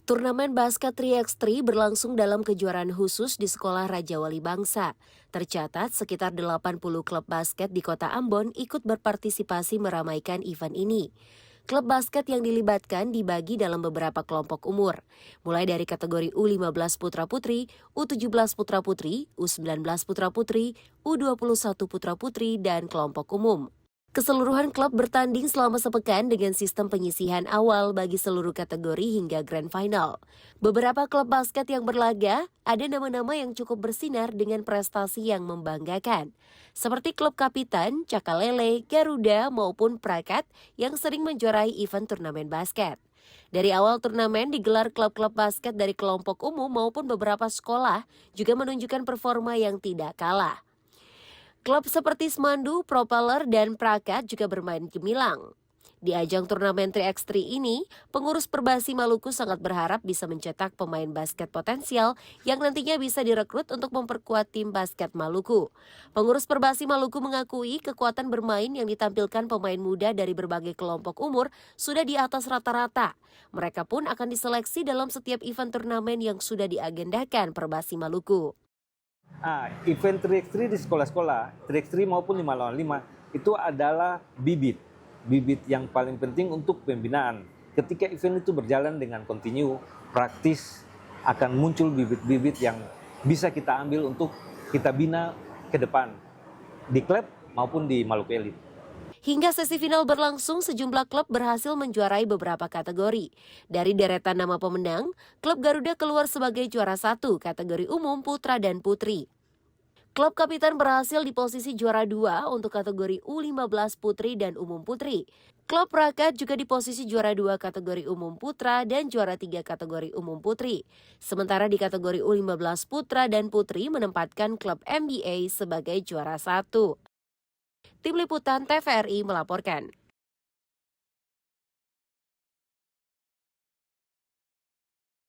Turnamen basket 3x3 berlangsung dalam kejuaraan khusus di Sekolah Raja Wali Bangsa. Tercatat sekitar 80 klub basket di kota Ambon ikut berpartisipasi meramaikan event ini. Klub basket yang dilibatkan dibagi dalam beberapa kelompok umur, mulai dari kategori U15 putra-putri, U17 putra-putri, U19 putra-putri, U21 putra-putri, dan kelompok umum. Keseluruhan klub bertanding selama sepekan dengan sistem penyisihan awal bagi seluruh kategori hingga grand final. Beberapa klub basket yang berlaga, ada nama-nama yang cukup bersinar dengan prestasi yang membanggakan. Seperti klub Kapitan, Cakalele, Garuda maupun Prakat yang sering menjuarai event turnamen basket. Dari awal turnamen digelar klub-klub basket dari kelompok umum maupun beberapa sekolah juga menunjukkan performa yang tidak kalah. Klub seperti Semandu, Propeller, dan Prakat juga bermain gemilang. Di ajang turnamen 3x3 ini, pengurus Perbasi Maluku sangat berharap bisa mencetak pemain basket potensial yang nantinya bisa direkrut untuk memperkuat tim basket Maluku. Pengurus Perbasi Maluku mengakui kekuatan bermain yang ditampilkan pemain muda dari berbagai kelompok umur sudah di atas rata-rata. Mereka pun akan diseleksi dalam setiap event turnamen yang sudah diagendakan Perbasi Maluku. Event 3x3 di sekolah-sekolah, 3x3 maupun 5 lawan 5, itu adalah bibit yang paling penting untuk pembinaan. Ketika event itu berjalan dengan kontinu, praktis, akan muncul bibit-bibit yang bisa kita ambil untuk kita bina ke depan, di klub maupun di Maluku Elite. Hingga sesi final berlangsung, sejumlah klub berhasil menjuarai beberapa kategori. Dari deretan nama pemenang, klub Garuda keluar sebagai juara 1 kategori umum putra dan putri. Klub Kapitan berhasil di posisi juara 2 untuk kategori U15 putri dan umum putri. Klub Prakat juga di posisi juara 2 kategori umum putra dan juara 3 kategori umum putri. Sementara di kategori U15 putra dan putri menempatkan klub MBA sebagai juara 1. Tim Liputan TVRI melaporkan.